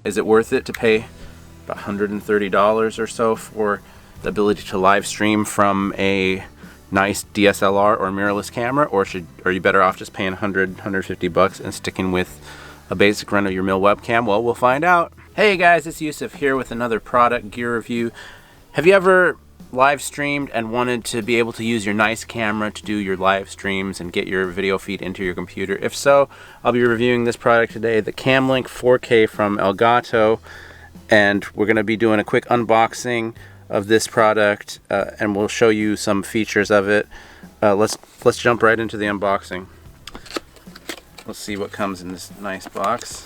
Is it worth it to pay about $130 or so for the ability to live stream from a nice DSLR or mirrorless camera, or are you better off just paying $150 and sticking with a basic run-of-your-mill webcam? Well, we'll find out. Hey guys, it's Yusif here with another product gear review. Have you ever live streamed and wanted to be able to use your nice camera to do your live streams and get your video feed into your computer? If so, I'll be reviewing this product today, the Cam Link 4K from Elgato, and we're going to be doing a quick unboxing of this product, and we'll show you some features of it. Let's jump right into the unboxing. Let's see what comes in this nice box.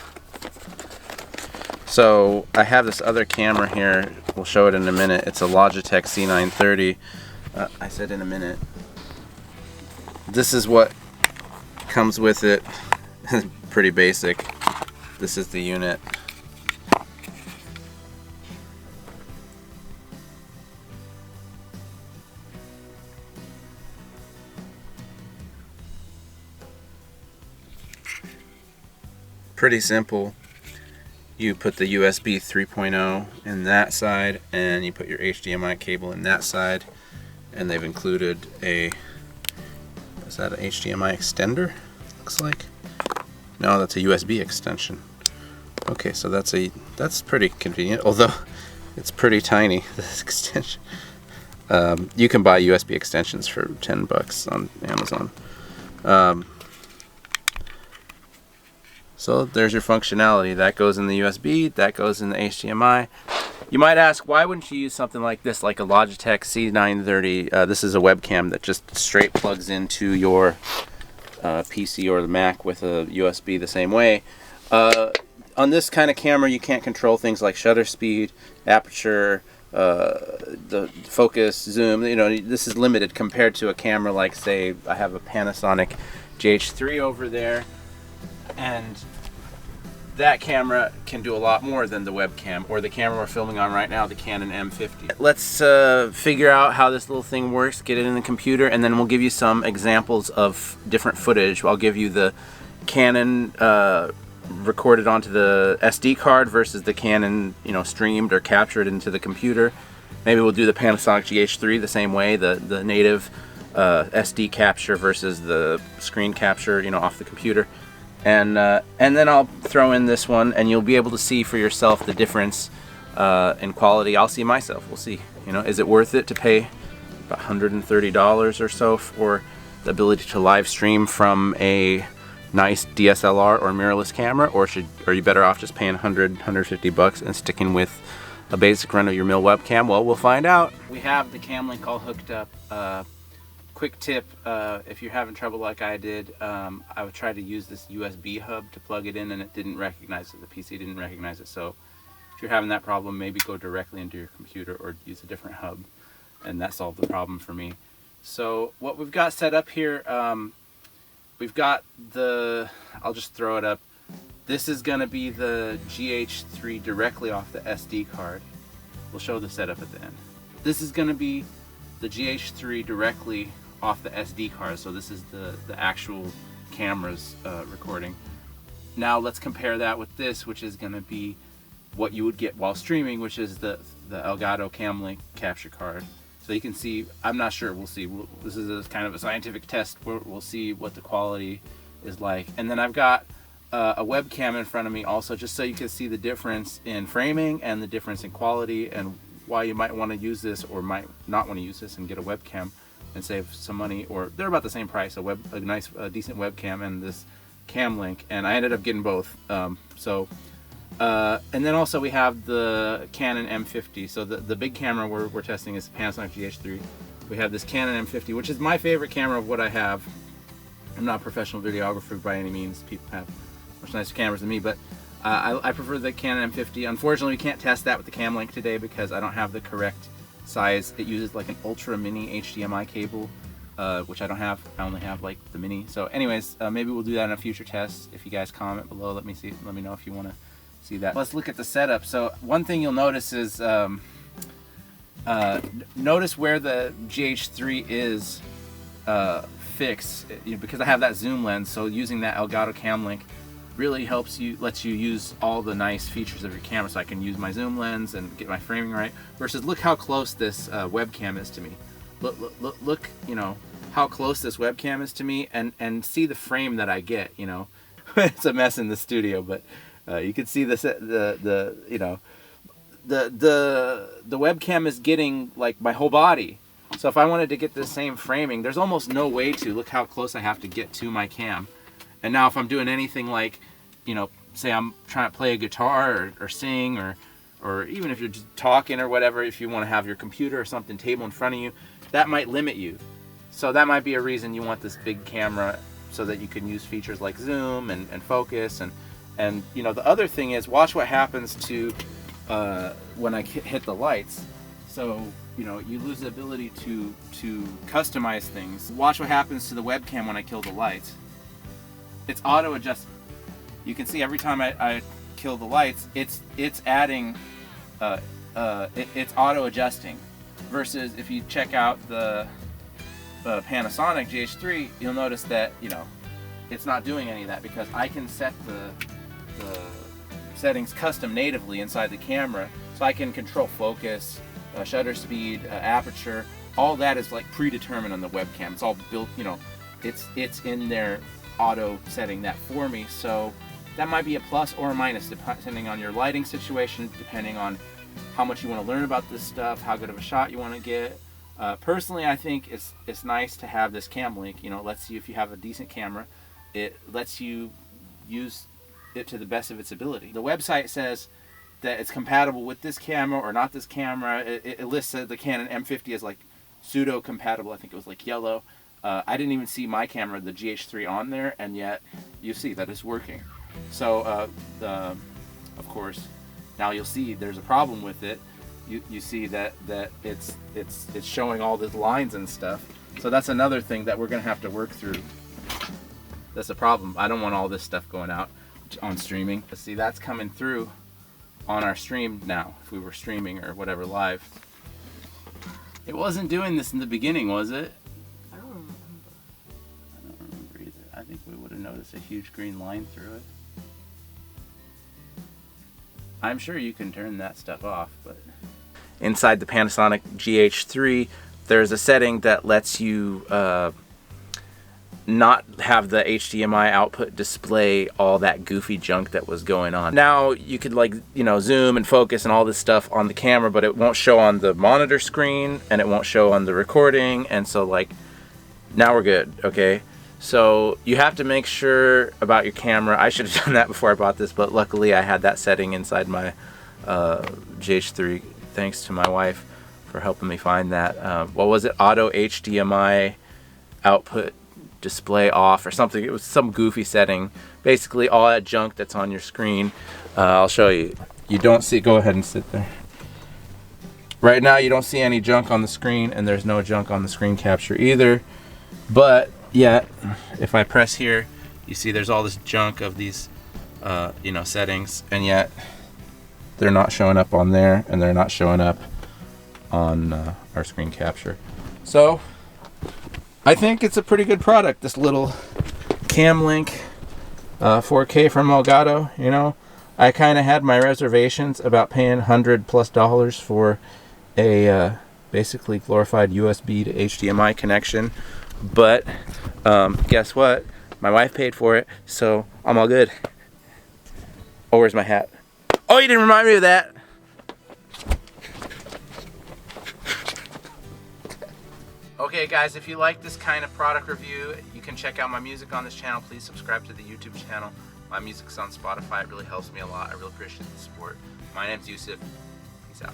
So I have this other camera here. We'll show it in a minute. It's a Logitech C930. I said in a minute. This is what comes with it. Pretty basic. This is the unit. Pretty simple. You put the USB 3.0 in that side, and you put your HDMI cable in that side, and they've included a, is that an HDMI extender? Looks like. No, that's a USB extension. Okay, so that's pretty convenient, although it's pretty tiny, this extension. You can buy USB extensions for $10 on Amazon. So there's your functionality. That goes in the USB, that goes in the HDMI. You might ask, why wouldn't you use something like this, like a Logitech C930? This is a webcam that just straight plugs into your PC or the Mac with a USB the same way. On this kind of camera, you can't control things like shutter speed, aperture, the focus, zoom. You know, this is limited compared to a camera like, say, I have a Panasonic GH3 over there, and that camera can do a lot more than the webcam, or the camera we're filming on right now, the Canon M50. Let's figure out how this little thing works, get it in the computer, and then we'll give you some examples of different footage. I'll give you the Canon recorded onto the SD card versus the Canon, you know, streamed or captured into the computer. Maybe we'll do the Panasonic GH3 the same way, the native SD capture versus the screen capture, you know, off the computer. And then I'll throw in this one, and you'll be able to see for yourself the difference in quality. I'll see myself. We'll see. You know, is it worth it to pay about $130 or so for the ability to live stream from a nice DSLR or mirrorless camera, or are you better off just paying $150 and sticking with a basic run-of-your-mill webcam? Well, we'll find out. We have the Cam Link all hooked up. Quick tip, if you're having trouble like I did, I would try to use this USB hub to plug it in, and it didn't recognize it. The PC didn't recognize it. So if you're having that problem, maybe go directly into your computer or use a different hub, and that solved the problem for me. So what we've got set up here, we've got the, I'll just throw it up. This is going to be the GH3 directly off the SD card. We'll show the setup at the end. This is going to be the GH3 directly off the SD card, so this is the actual camera's recording. Now let's compare that with this, which is going to be what you would get while streaming, which is the Elgato Cam Link capture card. So you can see, I'm not sure, we'll see. This is a kind of a scientific test where we'll see what the quality is like. And then I've got a webcam in front of me also, just so you can see the difference in framing and the difference in quality, and why you might want to use this or might not want to use this and get a webcam and save some money. Or they're about the same price, a nice decent webcam and this Cam Link, and I ended up getting both. And then also we have the Canon M50. So the big camera we're testing is the Panasonic GH3. We have this Canon M50, which is my favorite camera of what I have. I'm not a professional videographer by any means. People have much nicer cameras than me, but I prefer the Canon M50. Unfortunately, we can't test that with the Cam Link today because I don't have the correct size. It uses like an ultra mini HDMI cable, which I don't have. I only have like the mini. So anyways, maybe we'll do that in a future test. If you guys comment below, let me know if you want to see that. Let's look at the setup. So one thing you'll notice is notice where the GH3 is fixed, because I have that zoom lens. So using that Elgato Cam Link, really helps you, lets you use all the nice features of your camera. So I can use my zoom lens and get my framing right. Versus look how close this webcam is to me. Look, you know, how close this webcam is to me, and see the frame that I get. You know, it's a mess in the studio, but you can see the you know, the webcam is getting like my whole body. So if I wanted to get the same framing, there's almost no way to. Look how close I have to get to my cam. And now if I'm doing anything like, you know, say I'm trying to play a guitar or sing, or even if you're just talking or whatever, if you want to have your computer or something table in front of you, that might limit you. So that might be a reason you want this big camera, so that you can use features like zoom and focus. And you know, the other thing is, watch what happens to when I hit the lights. So, you know, you lose the ability to customize things. Watch what happens to the webcam when I kill the lights. It's auto adjusting. You can see every time I kill the lights, it's adding, it's auto adjusting. Versus if you check out the Panasonic GH3, you'll notice that, you know, it's not doing any of that, because I can set the settings custom natively inside the camera, so I can control focus, shutter speed, aperture. All that is like predetermined on the webcam. It's all built, you know, it's in there auto setting that for me. So that might be a plus or a minus depending on your lighting situation, depending on how much you want to learn about this stuff, how good of a shot you want to get. Personally, I think it's nice to have this Cam Link. You know, it lets you, if you have a decent camera, it lets you use it to the best of its ability. The website says that it's compatible with this camera or not this camera. It lists the Canon M50 as like pseudo compatible. I think it was like yellow. I didn't even see my camera, the GH3, on there, and yet you see that it's working. So of course, now you'll see there's a problem with it. You see that it's showing all these lines and stuff. So that's another thing that we're gonna have to work through. That's a problem. I don't want all this stuff going out on streaming. See, that's coming through on our stream now. If we were streaming or whatever live, it wasn't doing this in the beginning, was it? I don't remember. I don't remember either. I think we would have noticed a huge green line through it. I'm sure you can turn that stuff off, but inside the Panasonic GH3, there's a setting that lets you not have the HDMI output display all that goofy junk that was going on. Now you could, like, you know, zoom and focus and all this stuff on the camera, but it won't show on the monitor screen and it won't show on the recording. And so, like, now we're good, okay? So you have to make sure about your camera. I should have done that before I bought this, but luckily I had that setting inside my GH3. Thanks to my wife for helping me find that. What was it? Auto HDMI output display off or something. It was some goofy setting. Basically all that junk that's on your screen. I'll show you. You don't see, go ahead and sit there. Right now you don't see any junk on the screen, and there's no junk on the screen capture either. But yet, if I press here, you see there's all this junk of these you know, settings, and yet they're not showing up on there, and they're not showing up on our screen capture. So I think it's a pretty good product, this little Cam Link 4K from Elgato. You know, I kind of had my reservations about paying $100+ for a basically glorified USB to HDMI connection, but guess what? My wife paid for it, so I'm all good. Oh, where's my hat? Oh, you didn't remind me of that. Okay guys, if you like this kind of product review, you can check out my music on this channel. Please subscribe to the YouTube channel. My music's on Spotify. It really helps me a lot. I really appreciate the support. My name's Yusif. Peace out.